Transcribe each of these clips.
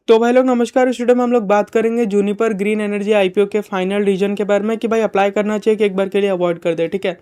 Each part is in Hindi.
तो भाई लोग नमस्कार। इस वीडियो में हम लोग बात करेंगे जूनिपर ग्रीन एनर्जी आईपीओ के फाइनल डिसीजन के बारे में कि भाई अप्लाई करना चाहिए कि एक बार के लिए अवॉइड कर दे। ठीक है,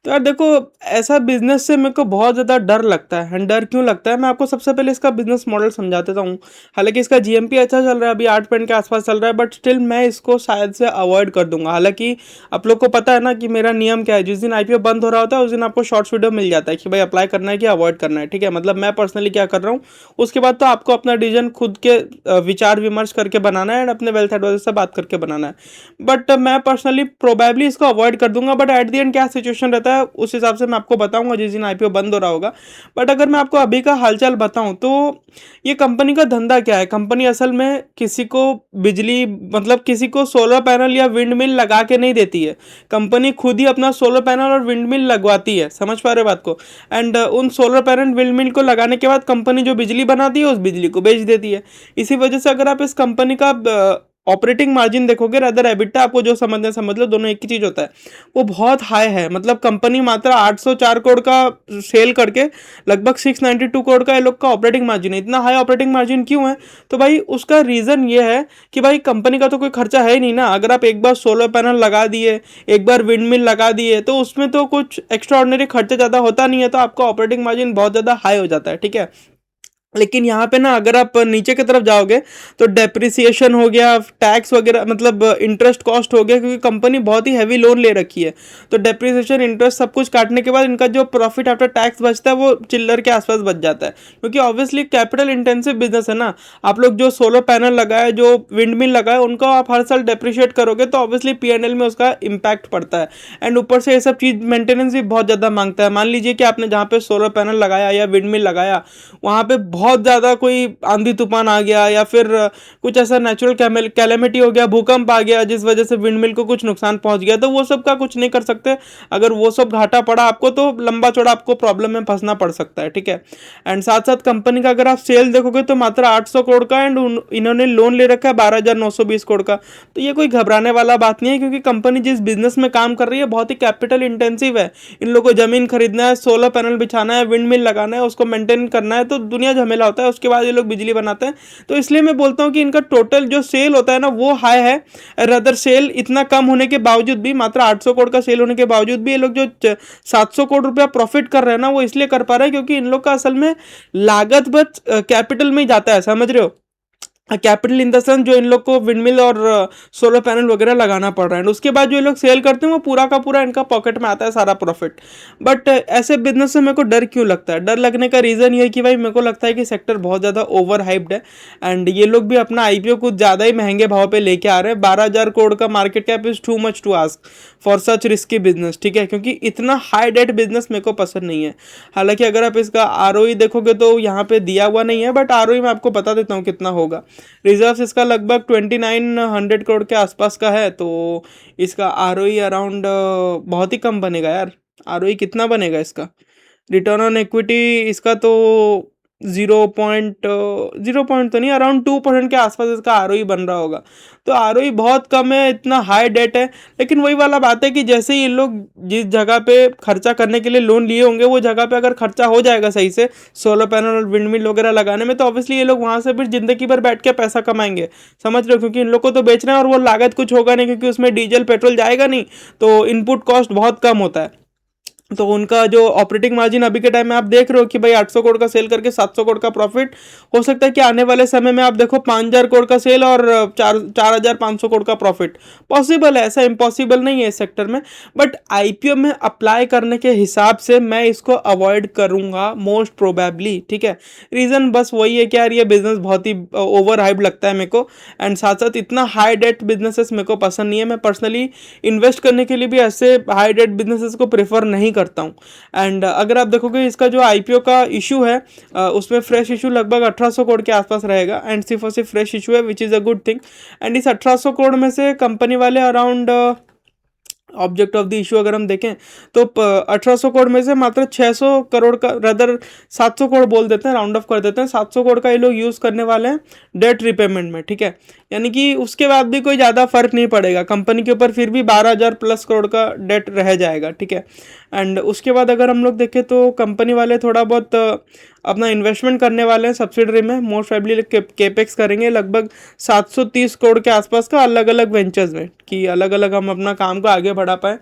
तो यार देखो, ऐसा बिजनेस से मेरे को बहुत ज़्यादा डर लगता है। एंड डर क्यों लगता है, मैं आपको सबसे पहले इसका बिजनेस मॉडल समझा देता हूँ। हालांकि इसका जीएमपी अच्छा चल रहा है, अभी 8 पॉइंट के आसपास चल रहा है, बट स्टिल मैं इसको शायद से अवॉइड कर दूंगा। हालांकि आप लोग को पता है ना कि मेरा नियम क्या है, जिस दिन आईपीओ बंद हो रहा होता है उस दिन आपको शॉर्ट्स वीडियो मिल जाता है कि भाई अप्लाई करना है कि अवॉइड करना है। ठीक है, मतलब मैं पर्सनली क्या कर रहा हूँ, उसके बाद तो आपको अपना डिसीजन खुद के विचार विमर्श करके बनाना है एंड अपने वेल्थ एडवाइजर से बात करके बनाना है। बट मैं पर्सनली प्रोबेबली इसको अवॉइड कर दूंगा, बट एट दी एंड क्या सिचुएशन रहता है उस हिसाब से मैं आपको बताऊंगा जिस दिन आईपीओ बंद हो रहा होगा। बट अगर मैं आपको अभी का हालचाल बताऊं तो ये कंपनी का धंधा क्या है। कंपनी असल में किसी को बिजली, मतलब किसी को सोलर पैनल या विंड मिल लगा के नहीं देती है। कंपनी खुद ही अपना सोलर पैनल और विंड मिल लगवाती है। समझ पा रहे बात को। एंड उन सोलर पैनल विंड मिल को लगाने के बाद कंपनी जो बिजली बनाती है उस बिजली को बेच देती है। इसी वजह से अगर आप इस कंपनी का ऑपरेटिंग मार्जिन देखोगे, अदर एबिटा, आपको जो समझना है समझ लो, दोनों एक ही चीज होता है, वो बहुत हाई है। मतलब कंपनी मात्र 804 करोड़ का सेल करके लगभग 692 करोड़ का ये लोग का ऑपरेटिंग मार्जिन है। इतना हाई ऑपरेटिंग मार्जिन क्यों है? तो भाई उसका रीजन ये है कि भाई कंपनी का तो कोई खर्चा है ही नहीं ना। अगर आप एक बार सोलर पैनल लगा दिए, एक बार विंड मिल लगा दिए, तो उसमें तो कुछ एक्स्ट्रा ऑर्डिनरी खर्चा ज़्यादा होता नहीं है, तो आपका ऑपरेटिंग मार्जिन बहुत ज़्यादा हाई हो जाता है। ठीक है, लेकिन यहाँ पे ना अगर आप नीचे की तरफ जाओगे तो डेप्रिसिएशन हो गया, टैक्स वगैरह, मतलब इंटरेस्ट कॉस्ट हो गया, क्योंकि कंपनी बहुत ही हैवी लोन ले रखी है। तो डेप्रिसिएशन, इंटरेस्ट सब कुछ काटने के बाद इनका जो प्रॉफिट आफ्टर टैक्स बचता है वो चिल्लर के आसपास बच जाता है। क्योंकि ऑब्वियसली कैपिटल इंटेंसिव बिजनेस है ना। आप लोग जो सोलर पैनल लगाए, जो विंड मिल लगाए, उनको आप हर साल डेप्रिशिएट करोगे तो ऑब्वियसली पीएनएल में उसका इम्पैक्ट पड़ता है। एंड ऊपर से ये सब चीज़ मेंटेनेंस भी बहुत ज़्यादा मांगता है। मान लीजिए कि आपने जहाँ पे सोलर पैनल लगाया या विंड मिल लगाया, वहाँ पे बहुत ज़्यादा कोई आंधी तूफान आ गया या फिर कुछ ऐसा नेचुरल कैलेमिटी हो गया, भूकंप आ गया जिस वजह से विंड मिल को कुछ नुकसान पहुंच गया, तो वो सब का कुछ नहीं कर सकते। अगर वो सब घाटा पड़ा आपको तो लंबा चौड़ा आपको प्रॉब्लम में फंसना पड़ सकता है। ठीक है, एंड साथ साथ कंपनी का अगर आप सेल देखोगे तो मात्र 800 करोड़ का, एंड इन्होंने लोन ले रखा है 12,920 करोड़ का। तो ये कोई घबराने वाला बात नहीं है, क्योंकि कंपनी जिस बिजनेस में काम कर रही है बहुत ही कैपिटल इंटेंसिव है। इन लोगों को जमीन खरीदना है, सोलर पैनल बिछाना है, विंड मिल लगाना है, उसको मेंटेन करना है, तो दुनिया झमेला होता है। उसके बाद ये लोग बिजली बनाते हैं। तो इसलिए मैं बोलता हूँ कि इनका टोटल जो सेल होता है ना वो हाई है। रदर सेल इतना कम होने के बावजूद भी, मात्र 800 करोड़ का सेल होने के बावजूद भी, ये लोग जो 700 करोड़ रुपया प्रॉफिट कर रहे हैं ना, वो इसलिए कर पा रहे हैं क्योंकि इन लोग का असल में लागत बच कैपिटल में ही जाता है। समझ रहे हो? कैपिटल इन द सेंस जो इन लोग को विंडमिल और सोलर पैनल वगैरह लगाना पड़ रहा है, उसके बाद जो ये लोग सेल करते हैं वो पूरा का पूरा इनका पॉकेट में आता है सारा प्रॉफिट। बट ऐसे बिजनेस से मेरे को डर क्यों लगता है? डर लगने का रीज़न ये है कि भाई मेरे को लगता है कि सेक्टर बहुत ज़्यादा ओवर हाइप्ड है। एंड ये लोग भी अपना आईपीओ कुछ ज़्यादा ही महंगे भाव पे लेके आ रहे हैं। 12,000 करोड़ का market cap is too much to ask for such risky business. ठीक है, क्योंकि इतना हाई डेट बिजनेस मेरे को पसंद नहीं है। हालांकि अगर आप इसका आरओई देखोगे तो यहाँ पे दिया हुआ नहीं है, बट आरओई मैं आपको बता देता हूँ कितना होगा। रिजर्व्स इसका लगभग 2900 करोड़ के आसपास का है, तो इसका आरओई अराउंड बहुत ही कम बनेगा यार। आरओई कितना बनेगा इसका? रिटर्न ऑन इक्विटी इसका तो 0.0 तो नहीं, अराउंड 2% के आसपास इसका आरओई बन रहा होगा। तो आरओई बहुत कम है, इतना हाई डेट है। लेकिन वही वाला बात है कि जैसे ही ये लोग जिस जगह पे खर्चा करने के लिए लोन लिए होंगे, वो जगह पे अगर खर्चा हो जाएगा सही से सोलर पैनल और विंड मिल वगैरह लगाने में, तो ऑब्वियसली ये लोग वहाँ से फिर जिंदगी भर बैठ के पैसा कमाएंगे। समझ रहे हो? क्योंकि इन लोग को तो बेचना है और वो लागत कुछ होगा नहीं, क्योंकि उसमें डीजल पेट्रोल जाएगा नहीं, तो इनपुट कॉस्ट बहुत कम होता है। तो उनका जो ऑपरेटिंग मार्जिन अभी के टाइम में आप देख रहे हो कि भाई 800 करोड़ का सेल करके 700 करोड़ का प्रॉफिट, हो सकता है कि आने वाले समय में आप देखो 5,000 करोड़ का सेल और 4,500 करोड़ का प्रॉफिट। पॉसिबल है, ऐसा इम्पॉसिबल नहीं है इस सेक्टर में। बट आईपीओ में अप्लाई करने के हिसाब से मैं इसको अवॉइड करूंगा मोस्ट प्रोबेबली। ठीक है, रीज़न बस वही है कि यार ये बिजनेस बहुत ही ओवर हाइप लगता है मेरे को। एंड साथ साथ इतना हाई डेट बिजनेसेस मेरे को पसंद नहीं है। मैं पर्सनली इन्वेस्ट करने के लिए भी ऐसे हाई डेट बिजनेसेस को प्रेफर नहीं करता हूँ। एंड अगर आप देखोगे इसका जो आईपीओ का इशू है, उसमें फ्रेश इशू लगभग 1800 करोड़ के आसपास रहेगा। एंड सिर्फ और सिर्फ फ्रेश इशू है, which is a good thing. And इस 1800 करोड़ में से कंपनी वाले around object of the issue अगर हम देखें तो 1800 करोड़ में से मात्र 600 करोड़ का, रदर 700 करोड़ बोल देते हैं, राउंड ऑफ कर देते हैं, 700 करोड़ का ये लोग यूज़ करने वाले हैं डेट रिपेमेंट में। ठीक है, यानी कि उसके बाद भी कोई ज़्यादा फर्क नहीं पड़ेगा, कंपनी के ऊपर फिर भी 12,000 प्लस करोड़ का डेट रह जाएगा, ठीक है। एंड उसके बाद अगर हम लोग देखें तो कंपनी वाले थोड़ा बहुत अपना इन्वेस्टमेंट करने वाले हैं सब्सिडरी में, मोस्ट प्रोबेबली केपेक्स करेंगे लगभग 730 करोड़ के आसपास का अलग अलग वेंचर्स में, कि अलग अलग हम अपना काम को आगे बढ़ा पाए।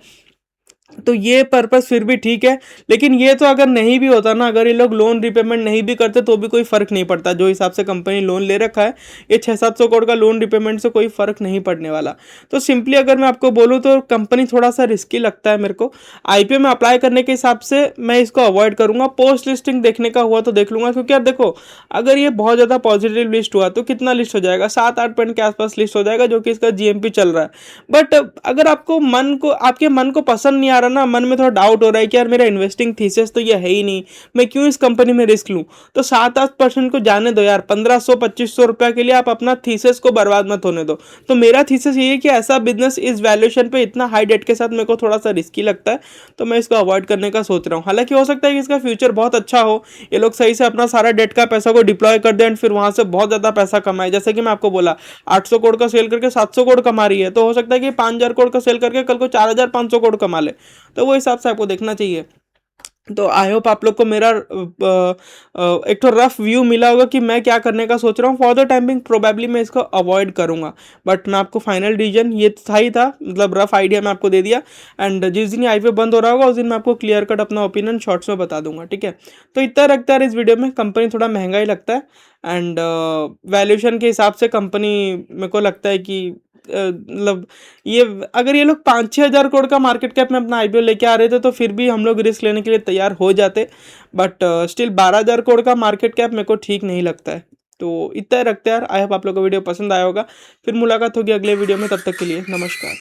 तो ये पर्पस फिर भी ठीक है, लेकिन ये तो अगर नहीं भी होता ना, अगर ये लोग लोन रिपेमेंट नहीं भी करते तो भी कोई फर्क नहीं पड़ता। जो हिसाब से कंपनी लोन ले रखा है, ये 600-700 करोड़ का लोन रिपेमेंट से कोई फर्क नहीं पड़ने वाला। तो सिंपली अगर मैं आपको बोलूँ तो कंपनी थोड़ा सा रिस्की लगता है मेरे को। आईपीओ में अप्लाई करने के हिसाब से मैं इसको अवॉइड करूंगा। पोस्ट लिस्टिंग देखने का हुआ तो देख लूंगा, क्योंकि यार देखो, अगर ये बहुत ज़्यादा पॉजिटिव लिस्ट हुआ तो कितना लिस्ट हो जाएगा, 7-8 पॉइंट के आसपास लिस्ट हो जाएगा, जो कि इसका जीएमपी चल रहा है। बट अगर आपके मन को पसंद नहीं आ रहा ना, मन में थोड़ा डाउट हो रहा है कि यार मेरा इन्वेस्टिंग थीसिस तो ये है ही नहीं, मैं क्यों इस कंपनी में रिस्क लूं, तो 7-8% को जाने दो यार। 1500-2500 रुपया के लिए आप अपना थीसिस को बर्बाद मत होने दो। तो मेरा थीसिस ये है कि ऐसा बिजनेस इस वैल्यूएशन पे इतना हाई डेट के साथ मेरे को थोड़ा सा रिस्की लगता है, तो मैं इसको अवॉइड करने का सोच रहा हूँ। हालांकि हो सकता है कि इसका फ्यूचर बहुत अच्छा हो, ये लोग सही से अपना सारा डेट का पैसा को डिप्लॉय कर दें एंड फिर वहां से बहुत ज्यादा पैसा कमाए। जैसे कि मैं आपको बोला, 800 करोड़ का सेल करके 700 करोड़ कमा रही है, तो हो सकता है कि 5,000 करोड़ का सेल करके कल को 4,500 करोड़ कमा ले। तो वो हिसाब से आपको देखना चाहिए। तो आई होप आप लोग को मेरा एक तो रफ व्यू मिला होगा कि मैं क्या करने का सोच रहा हूँ। फॉर द टाइमिंग प्रोबेबली मैं इसको अवॉइड करूंगा, बट मैं आपको फाइनल डिसीजन ये था ही था, मतलब रफ आइडिया मैं आपको दे दिया। एंड जिस दिन आईपीओ बंद हो रहा होगा उस दिन मैं आपको क्लियर कट अपना ओपिनियन शॉर्ट्स में बता दूंगा, ठीक है। तो इतना रखता है इस वीडियो में, कंपनी थोड़ा महंगा ही लगता है एंड वैल्यूएशन के हिसाब से कंपनी मेरे को लगता है कि मतलब ये, अगर ये लोग 5-6 हज़ार करोड़ का मार्केट कैप में अपना आईपीओ लेके आ रहे थे तो फिर भी हम लोग रिस्क लेने के लिए तैयार हो जाते। बट स्टिल 12,000 करोड़ का मार्केट कैप मेरे को ठीक नहीं लगता है। तो इतना ही रखते हैं यार। आई होप आप लोग को वीडियो पसंद आया होगा। फिर मुलाकात होगी अगले वीडियो में, तब तक के लिए नमस्कार।